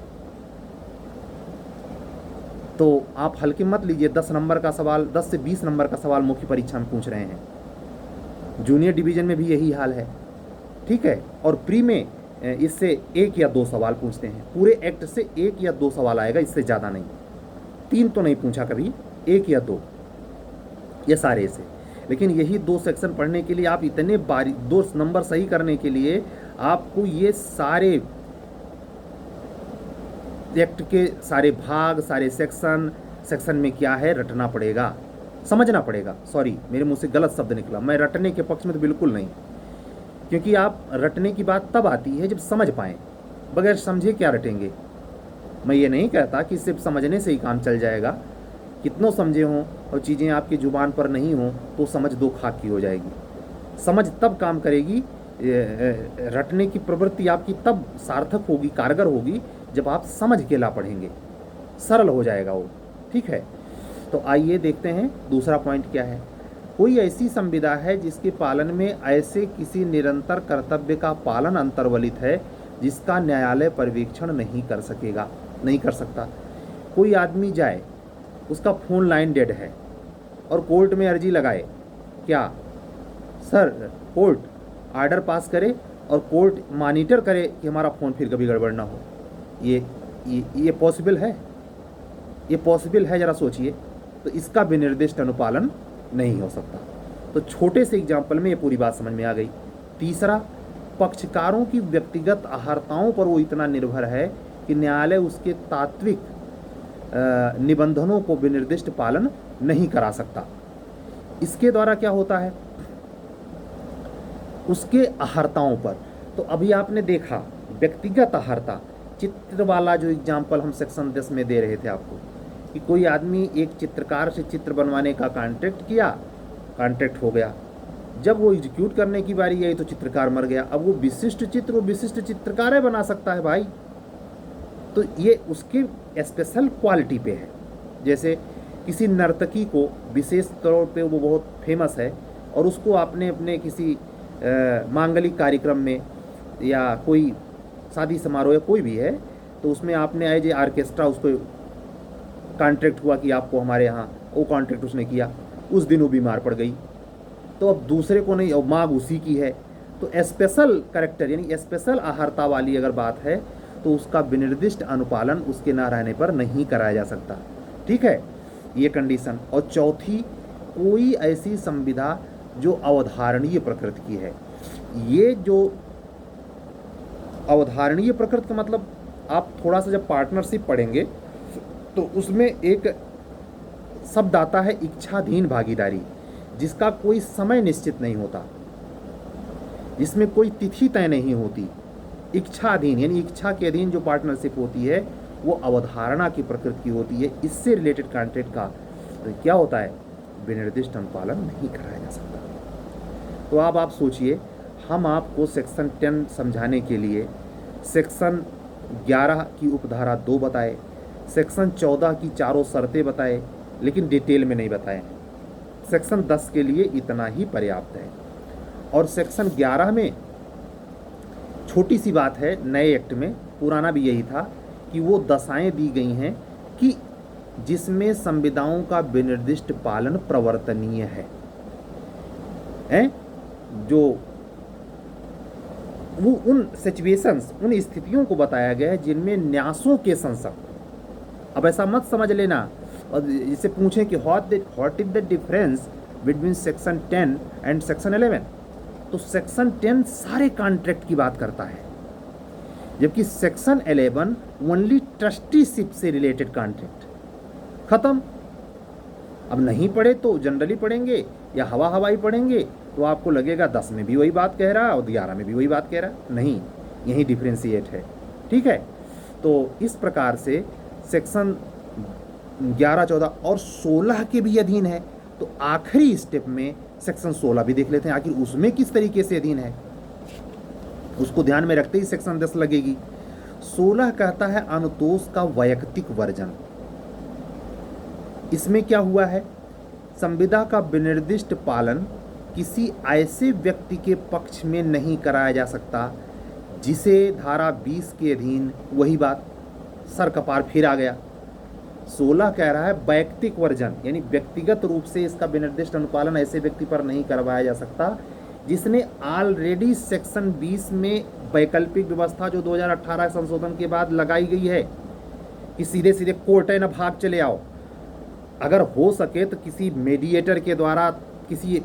तो आप हल्के मत लीजिए। 10 नंबर का सवाल, 10 से 20 नंबर का सवाल मुख्य परीक्षा में पूछ रहे हैं। जूनियर डिवीजन में भी यही हाल है, ठीक है। और प्री में इससे 1 या 2 सवाल पूछते हैं, पूरे एक्ट से 1 या 2 सवाल आएगा, इससे ज़्यादा नहीं। 3 तो नहीं पूछा कभी, 1 या 2, ये सारे से। लेकिन यही 2 सेक्शन पढ़ने के लिए आप इतने 2 नंबर सही करने के लिए आपको ये सारे एक्ट के सारे भाग, सारे सेक्शन में क्या है रटना पड़ेगा, समझना पड़ेगा। सॉरी, मेरे मुंह से गलत शब्द निकला, मैं रटने के पक्ष में तो बिल्कुल नहीं, क्योंकि आप रटने की बात तब आती है जब समझ पाएँ, बगैर समझे क्या रटेंगे। मैं ये नहीं कहता कि सिर्फ समझने से ही काम चल जाएगा, कितनों समझे हों और चीज़ें आपकी ज़ुबान पर नहीं हों तो समझ 2 खाक की हो जाएगी। समझ तब काम करेगी, रटने की प्रवृत्ति आपकी तब सार्थक होगी, कारगर होगी, जब आप समझ के ला पढ़ेंगे, सरल हो जाएगा वो, ठीक है। तो आइए देखते हैं दूसरा पॉइंट क्या है। कोई ऐसी संविदा है जिसके पालन में ऐसे किसी निरंतर कर्तव्य का पालन अंतर्वलित है जिसका न्यायालय पर्यवेक्षण नहीं कर सकता। कोई आदमी जाए, उसका फ़ोन लाइन डेड है और कोर्ट में अर्जी लगाए, क्या सर कोर्ट आर्डर पास करे और कोर्ट मॉनिटर करे कि हमारा फ़ोन फिर कभी गड़बड़ ना हो, ये पॉसिबल है? ये पॉसिबल है? ज़रा सोचिए। तो इसका विनिर्दिष्ट अनुपालन नहीं हो सकता। तो छोटे से एग्जाम्पल में ये पूरी बात समझ में आ गई। तीसरा, पक्षकारों की व्यक्तिगत अहर्ताओं पर वो इतना निर्भर है कि न्यायालय उसके तात्विक निबंधनों को विनिर्दिष्ट पालन नहीं करा सकता। इसके द्वारा क्या होता है, उसके अहर्ताओं पर। तो अभी आपने देखा व्यक्तिगत अहर्ता, चित्र वाला जो एग्जाम्पल हम सेक्शन 10 में दे रहे थे आपको, कि कोई आदमी एक चित्रकार से चित्र बनवाने का कॉन्ट्रैक्ट किया, कॉन्ट्रैक्ट हो गया, जब वो एग्जीक्यूट करने की बारी आई तो चित्रकार मर गया। अब वो विशिष्ट चित्र, वो विशिष्ट चित्रकार है बना सकता है भाई, तो ये उसके स्पेशल क्वालिटी पे है। जैसे किसी नर्तकी को विशेष तौर पे वो बहुत फेमस है और उसको आपने अपने किसी मांगलिक कार्यक्रम में या कोई शादी समारोह या कोई भी है तो उसमें आपने एज ए आर्केस्ट्रा उसको कॉन्ट्रैक्ट हुआ कि आपको हमारे यहाँ, वो कॉन्ट्रैक्ट उसने किया, उस दिन वो बीमार पड़ गई, तो अब दूसरे को नहीं, और मांग उसी की है, तो स्पेशल कैरेक्टर यानी स्पेशल आहारता वाली अगर बात है तो उसका विनिर्दिष्ट अनुपालन उसके ना रहने पर नहीं कराया जा सकता। ठीक है, ये कंडीशन। और चौथी, कोई ऐसी संविदा जो अवधारणीय प्रकृति की है। ये जो अवधारणीय प्रकृति का मतलब आप थोड़ा सा जब पार्टनरशिप पढ़ेंगे तो उसमें एक शब्द आता है इच्छाधीन भागीदारी, जिसका कोई समय निश्चित नहीं होता, जिसमें कोई तिथि तय नहीं होती। इच्छाधीन यानी इच्छा के अधीन जो पार्टनरशिप होती है वो अवधारणा की प्रकृति की होती है। इससे रिलेटेड कॉन्ट्रैक्ट का तो क्या होता है, विनिर्दिष्ट अनुपालन नहीं कराया जा सकता। तो अब आप सोचिए, हम आपको सेक्शन 10 समझाने के लिए सेक्शन 11 की उपधारा 2 बताए, सेक्शन 14 की चारों शर्तें बताए, लेकिन डिटेल में नहीं बताए। सेक्शन 10 के लिए इतना ही पर्याप्त है। और सेक्शन 11 में छोटी सी बात है, नए एक्ट में, पुराना भी यही था कि वो दशाएं दी गई हैं कि जिसमें संविदाओं का विनिर्दिष्ट पालन प्रवर्तनीय है, जो वो उन सिचुएशंस, उन स्थितियों को बताया गया है जिनमें न्यासों के संसद। अब ऐसा मत समझ लेना और इससे पूछें कि what is the difference between section 10 and section 11, तो सेक्शन 10 सारे कॉन्ट्रैक्ट की बात करता है, जबकि सेक्शन 11 ओनली ट्रस्टीशिप से रिलेटेड कॉन्ट्रैक्ट। खत्म। अब नहीं पढ़े तो जनरली पढ़ेंगे या हवाई पढ़ेंगे तो आपको लगेगा 10 में भी वही बात कह रहा है और 11 में भी वही बात कह रहा है। नहीं, यही डिफ्रेंशिएट है। ठीक है, तो इस प्रकार से सेक्शन 11, 14 और 16 के भी अधीन है। तो आखिरी स्टेप में सेक्शन 16 भी देख लेते हैं, आखिर उसमें किस तरीके से अधीन है। उसको ध्यान में रखते ही सेक्शन 10 लगेगी। 16 कहता है अनुतोष का वैयक्तिक वर्जन। इसमें क्या हुआ है, संविदा का विनिर्दिष्ट पालन किसी ऐसे व्यक्ति के पक्ष में नहीं कराया जा सकता जिसे धारा 20 के अधीन, वही बात, सर कपार फिर आ गया। 16 कह रहा है वैयक्तिक वर्जन, यानी व्यक्तिगत रूप से इसका विनिर्दिष्ट अनुपालन ऐसे व्यक्ति पर नहीं करवाया जा सकता जिसने ऑलरेडी सेक्शन 20 में वैकल्पिक व्यवस्था जो 2018 संशोधन के बाद लगाई गई है कि सीधे सीधे कोर्ट है, न भाग चले आओ। अगर हो सके तो किसी मीडिएटर के द्वारा, किसी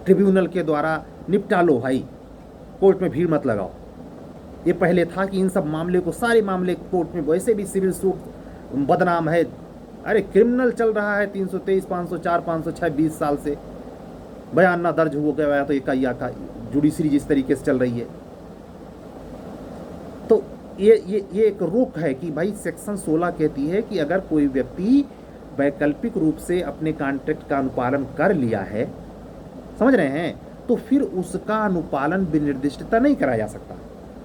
ट्रिब्यूनल के द्वारा निपटा लो भाई, कोर्ट में भीड़ मत लगाओ। ये पहले था कि इन सब मामले को, सारे मामले कोर्ट में, वैसे भी सिविल सूट बदनाम है। अरे क्रिमिनल चल रहा है 323, 504, 506 20 साल से, बयान ना दर्ज हो गया तो इकाइया का जुडिशरी जिस तरीके से चल रही है। तो ये एक रोक है कि भाई सेक्शन 16 कहती है कि अगर कोई व्यक्ति वैकल्पिक रूप से अपने कॉन्ट्रैक्ट का अनुपालन कर लिया है, समझ रहे हैं, तो फिर उसका अनुपालन विनिर्दिष्टता नहीं कराया जा सकता।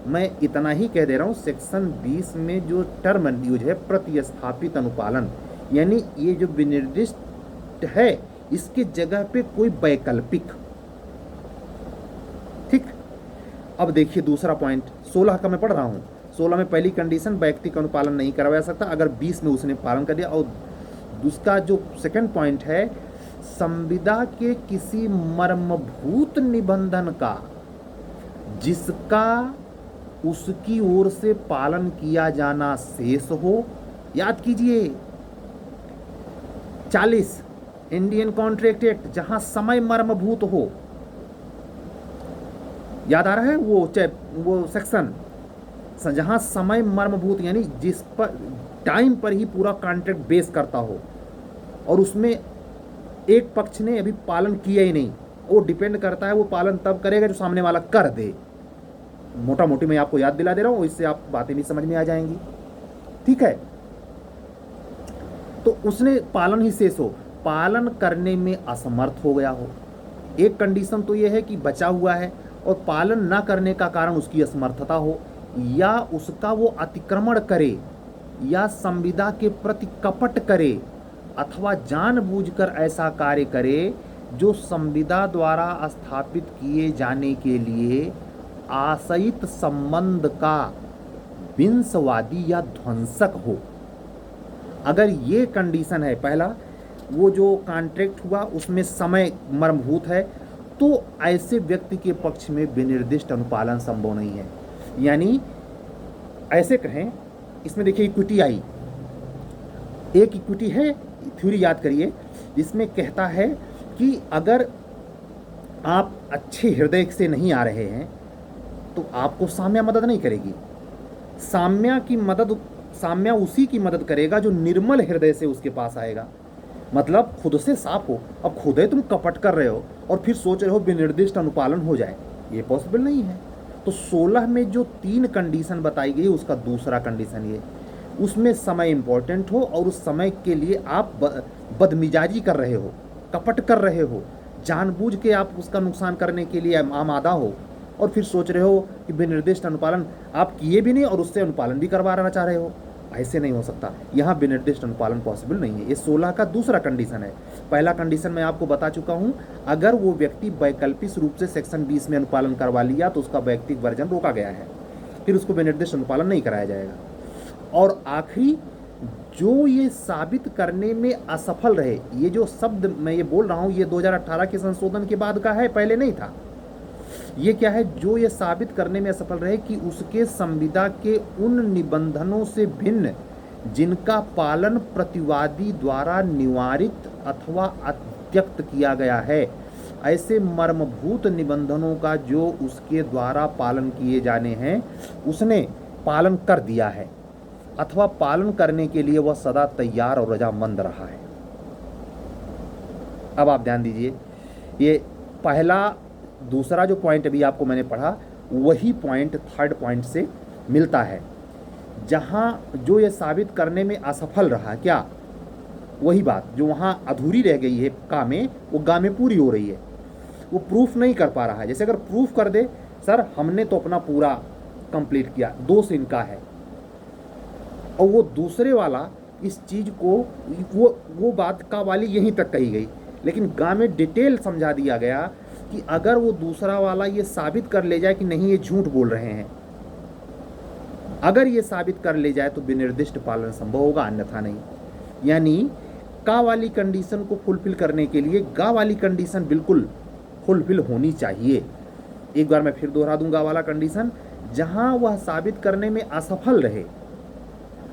मैं इतना ही कह दे रहा हूँ, सेक्शन 20 में जो टर्म यूज है प्रतिस्थापित अनुपालन, यानी ये जो विनिर्दिष्ट है इसके जगह पे कोई वैकल्पिक। ठीक, अब देखिए दूसरा पॉइंट, 16 का मैं पढ़ रहा हूँ। 16 में पहली कंडीशन वैयक्तिक अनुपालन नहीं करवाया सकता अगर 20 में उसने पालन कर दिया। और उसका जो सेकंड पॉइंट है, संविदा के किसी मर्मभूत निबंधन का जिसका उसकी ओर से पालन किया जाना शेष हो। याद कीजिए 40 इंडियन कॉन्ट्रैक्ट एक्ट, जहां समय मर्मभूत हो। याद आ रहा है वो सेक्शन, जहां समय मर्मभूत यानी जिस पर टाइम पर ही पूरा कॉन्ट्रैक्ट बेस करता हो और उसमें एक पक्ष ने अभी पालन किया ही नहीं, वो डिपेंड करता है, वो पालन तब करेगा जो सामने वाला कर दे। मोटा मोटी मैं आपको याद दिला दे रहा हूं, इससे आप बातें भी समझ में आ जाएंगी। ठीक है, तो उसने पालन ही शेष हो, पालन करने में असमर्थ हो गया हो। एक कंडीशन तो यह है कि बचा हुआ है और पालन ना करने का कारण उसकी असमर्थता हो या उसका वो अतिक्रमण करे, या संविदा के प्रति कपट करे अथवा जानबूझकर ऐसा कार्य करे जो संविदा द्वारा स्थापित किए जाने के लिए आशयित संबंध का विंशवादी या ध्वंसक हो। अगर ये कंडीशन है, पहला वो जो कॉन्ट्रैक्ट हुआ उसमें समय मर्मभूत है, तो ऐसे व्यक्ति के पक्ष में विनिर्दिष्ट अनुपालन संभव नहीं है। यानी ऐसे कहें, इसमें देखिए इक्विटी आई, एक इक्विटी है, थ्योरी याद करिए, जिसमें कहता है कि अगर आप अच्छे हृदय से नहीं आ रहे हैं तो आपको साम्या मदद नहीं करेगी। साम्या उसी की मदद करेगा जो निर्मल हृदय से उसके पास आएगा, मतलब खुद से साफ हो। अब खुद ही तुम कपट कर रहे हो और फिर सोच रहे हो विनिर्दिष्ट अनुपालन हो जाए, ये पॉसिबल नहीं है। तो 16 में जो 3 कंडीशन बताई गई उसका दूसरा कंडीशन ये, उसमें समय इंपॉर्टेंट हो और उस समय के लिए आप बदमिजाजी कर रहे हो, कपट कर रहे हो, जानबूझ के आप उसका नुकसान करने के लिए आमादा हो, और फिर सोच रहे हो कि विनिर्दिष्ट अनुपालन आप किए भी नहीं और उससे अनुपालन भी करवाना चाह रहे हो। ऐसे नहीं हो सकता, यहाँ विनिर्दिष्ट अनुपालन पॉसिबल नहीं है। ये 16 का दूसरा कंडीशन है। पहला कंडीशन मैं आपको बता चुका हूँ, अगर वो व्यक्ति वैकल्पिक रूप से सेक्शन 20 में अनुपालन करवा लिया तो उसका वैयक्तिक वर्जन रोका गया है, फिर उसको विनिर्दिष्ट अनुपालन नहीं कराया जाएगा। और आखिरी, जो ये साबित करने में असफल रहे, ये जो शब्द मैं ये बोल रहा हूँ ये 2018 के संशोधन के बाद का है, पहले नहीं था। ये क्या है, जो ये साबित करने में असफल रहे कि उसके संविदा के उन निबंधनों से भिन्न जिनका पालन प्रतिवादी द्वारा निवारित अथवा अत्यक्त किया गया है, ऐसे मर्मभूत निबंधनों का जो उसके द्वारा पालन किए जाने हैं उसने पालन कर दिया है अथवा पालन करने के लिए वह सदा तैयार और रजामंद रहा है। अब आप ध्यान दीजिए, ये पहला दूसरा जो पॉइंट अभी आपको मैंने पढ़ा वही पॉइंट थर्ड पॉइंट से मिलता है, जहाँ जो ये साबित करने में असफल रहा, क्या वही बात जो वहाँ अधूरी रह गई है का में, वो गा में पूरी हो रही है, वो प्रूफ नहीं कर पा रहा है। जैसे अगर प्रूफ कर दे, सर हमने तो अपना पूरा कंप्लीट किया, दोष इनका है, और वो दूसरे वाला इस चीज़ को वो बात का वाली यहीं तक कही गई, लेकिन गा में डिटेल समझा दिया गया कि अगर वो दूसरा वाला ये साबित कर ले जाए कि नहीं ये झूठ बोल रहे हैं, अगर ये साबित कर ले जाए तो विनिर्दिष्ट पालन संभव होगा, अन्यथा नहीं। यानी का वाली कंडीशन को फुलफिल करने के लिए गा वाली कंडीशन बिल्कुल फुलफिल होनी चाहिए। एक बार मैं फिर दोहरा दूंगा, वाला कंडीशन जहां वह साबित करने में असफल रहे,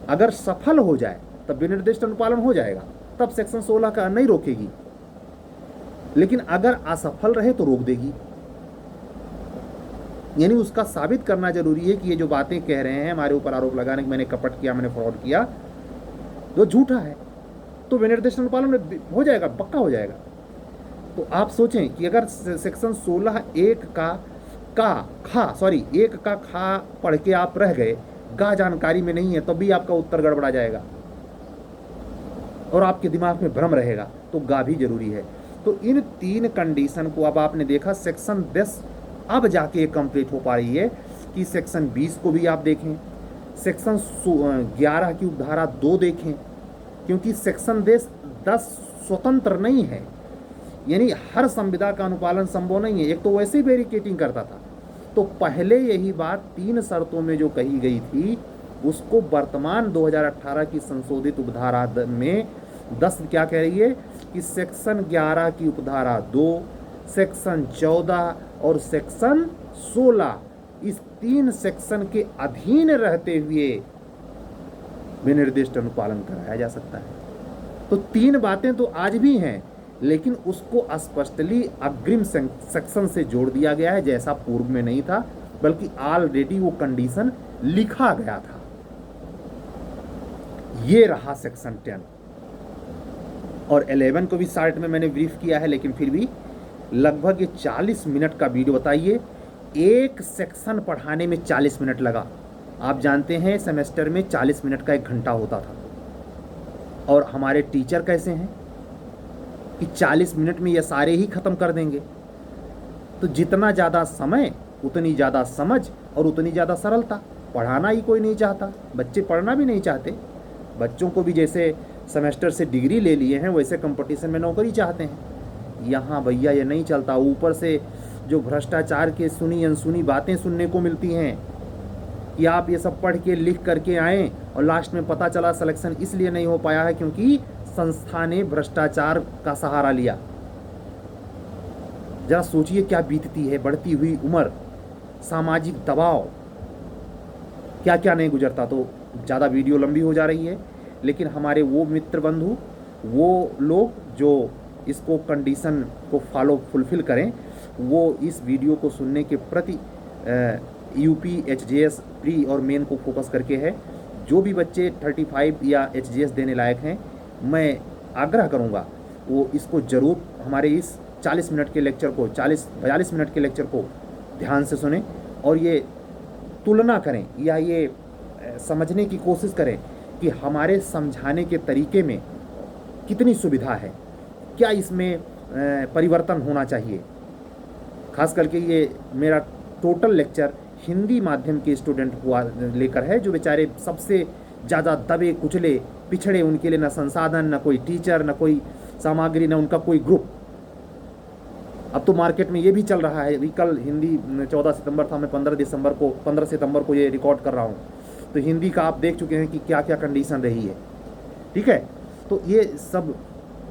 अगर सफल हो जाए तब विनिर्दिष्ट अनुपालन हो जाएगा, तब सेक्शन 16 का नहीं रोकेगी, लेकिन अगर असफल रहे तो रोक देगी। यानी उसका साबित करना जरूरी है कि ये जो बातें कह रहे हैं हमारे ऊपर आरोप लगाने कि मैंने कपट किया, मैंने फ्रॉड किया, तो झूठा है, तो विनिर्दिष्ट अनुपालन हो जाएगा, पक्का हो जाएगा। तो आप सोचें कि अगर सेक्शन 16 एक का खा पढ़ के आप रह गए, गा जानकारी में नहीं है, तब भी आपका उत्तर गड़बड़ा जाएगा और आपके दिमाग में भ्रम रहेगा, तो गा भी जरूरी है। तो इन 3 कंडीशन को अब आपने देखा, सेक्शन 10 अब जाके कंप्लीट हो पा रही है कि सेक्शन 20 को भी आप देखें, सेक्शन 11 की उपधारा 2 देखें, क्योंकि सेक्शन 10 स्वतंत्र नहीं है, यानी हर संविदा का अनुपालन संभव नहीं है। एक तो वैसे ही बैरिकेटिंग करता था, तो पहले यही बात 3 शर्तों में जो कही गई थी उसको वर्तमान 2018 की संशोधित उपधारा में 10 क्या कह रही है कि सेक्शन 11 की उपधारा 2, सेक्शन 14 और सेक्शन 16, इस 3 सेक्शन के अधीन रहते हुए विनिर्दिष्ट अनुपालन कराया जा सकता है। तो 3 बातें तो आज भी हैं, लेकिन उसको स्पष्टली अग्रिम सेक्शन से जोड़ दिया गया है, जैसा पूर्व में नहीं था, बल्कि ऑलरेडी वो कंडीशन लिखा गया था। ये रहा सेक्शन 10 और 11 को भी शार्ट में मैंने ब्रीफ किया है, लेकिन फिर भी लगभग ये 40 मिनट का वीडियो। बताइए, एक सेक्शन पढ़ाने में 40 मिनट लगा। आप जानते हैं सेमेस्टर में 40 मिनट का 1 घंटा होता था, और हमारे टीचर कैसे हैं कि 40 मिनट में ये सारे ही खत्म कर देंगे। तो जितना ज़्यादा समय उतनी ज़्यादा समझ और उतनी ज़्यादा सरलता। पढ़ाना ही कोई नहीं चाहता, बच्चे पढ़ना भी नहीं चाहते, बच्चों को भी जैसे सेमेस्टर से डिग्री ले लिए हैं वैसे कंपटीशन में नौकरी चाहते हैं। यहाँ भैया ये नहीं चलता। ऊपर से जो भ्रष्टाचार के सुनी अनसुनी बातें सुनने को मिलती हैं कि आप ये सब पढ़ के लिख करके आएँ और लास्ट में पता चला सिलेक्शन इसलिए नहीं हो पाया है क्योंकि संस्था ने भ्रष्टाचार का सहारा लिया। जरा सोचिए क्या बीतती है, बढ़ती हुई उम्र, सामाजिक दबाव, क्या क्या नहीं गुजरता। तो ज़्यादा वीडियो लंबी हो जा रही है, लेकिन हमारे वो मित्र बंधु, वो लोग जो इसको कंडीशन को फुलफिल करें, वो इस वीडियो को सुनने के प्रति यूपी एचजेएस प्री और मेन को फोकस करके है। जो भी बच्चे 35 या एचजेएस देने लायक हैं, मैं आग्रह करूंगा वो इसको ज़रूर हमारे इस 40 मिनट के लेक्चर को 42 मिनट के लेक्चर को ध्यान से सुनें और ये तुलना करें या ये समझने की कोशिश करें कि हमारे समझाने के तरीके में कितनी सुविधा है, क्या इसमें परिवर्तन होना चाहिए। खास करके ये मेरा टोटल लेक्चर हिंदी माध्यम के स्टूडेंट हुआ लेकर है, जो बेचारे सबसे ज़्यादा दबे कुचले पिछड़े, उनके लिए न संसाधन, न कोई टीचर, न कोई सामग्री, न उनका कोई ग्रुप। अब तो मार्केट में ये भी चल रहा है, अभी कल हिंदी 14 सितंबर था, मैं 15 सितंबर को ये रिकॉर्ड कर रहा हूँ, तो हिंदी का आप देख चुके हैं कि क्या क्या कंडीशन रही है। ठीक है, तो ये सब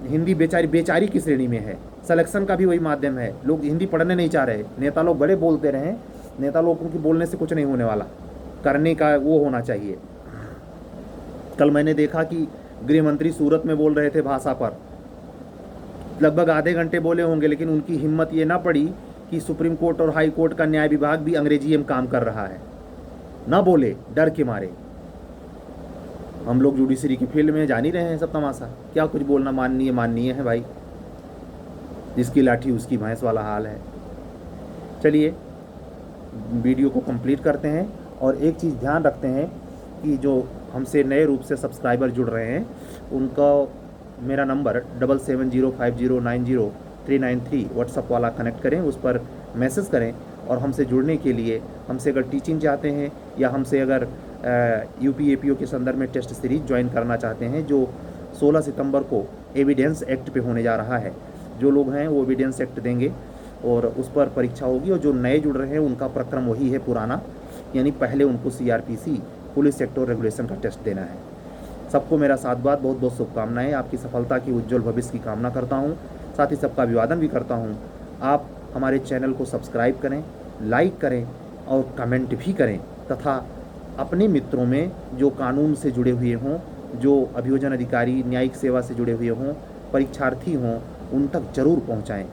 हिंदी बेचारी की श्रेणी में है। सिलेक्शन का भी वही माध्यम है, लोग हिंदी पढ़ने नहीं चाह रहे। नेता लोग बड़े बोलते रहे, नेता लोगों की बोलने से कुछ नहीं होने वाला, करने का वो होना चाहिए। कल मैंने देखा कि गृह मंत्री सूरत में बोल रहे थे भाषा पर, लगभग आधे घंटे बोले होंगे, लेकिन उनकी हिम्मत ये ना पड़ी कि सुप्रीम कोर्ट और हाई कोर्ट का न्याय विभाग भी अंग्रेजी में काम कर रहा है, ना बोले डर के मारे। हम लोग जुडिशरी की फील्ड में जान ही रहे हैं सब तमाशा, क्या कुछ बोलना माननीय है भाई, जिसकी लाठी उसकी भैंस वाला हाल है। चलिए वीडियो को कंप्लीट करते हैं और एक चीज़ ध्यान रखते हैं कि जो हमसे नए रूप से सब्सक्राइबर जुड़ रहे हैं उनका मेरा नंबर 7705090393 व्हाट्सअप वाला कनेक्ट करें, उस पर मैसेज करें और हमसे जुड़ने के लिए, हमसे अगर टीचिंग चाहते हैं या हमसे अगर यूपी एपीओ के संदर्भ में टेस्ट सीरीज ज्वाइन करना चाहते हैं, जो 16 सितंबर को एविडेंस एक्ट पे होने जा रहा है, जो लोग हैं वो एविडेंस एक्ट देंगे और उस पर परीक्षा होगी। और जो नए जुड़ रहे हैं उनका प्रक्रम वही है पुराना, यानी पहले उनको सीआरपीसी पुलिस एक्ट और रेगुलेशन का टेस्ट देना है। सबको मेरा साधुवाद, बहुत बहुत शुभकामनाएं। आपकी सफलता की उज्जवल भविष्य की कामना करता हूं, साथ ही सबका अभिवादन भी करता हूं। आप हमारे चैनल को सब्सक्राइब करें, लाइक करें और कमेंट भी करें, तथा अपने मित्रों में जो कानून से जुड़े हुए हों, जो अभियोजन अधिकारी, न्यायिक सेवा से जुड़े हुए हों, परीक्षार्थी हों, उन तक जरूर पहुंचाएं।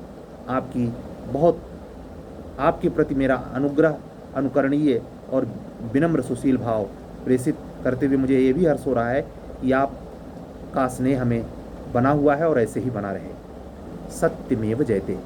आपके प्रति मेरा अनुग्रह, अनुकरणीय और विनम्र सुशील भाव प्रेषित करते हुए मुझे ये भी हर्ष हो रहा है कि आपका स्नेह हमें बना हुआ है और ऐसे ही बना रहे। सत्यमेव जयते।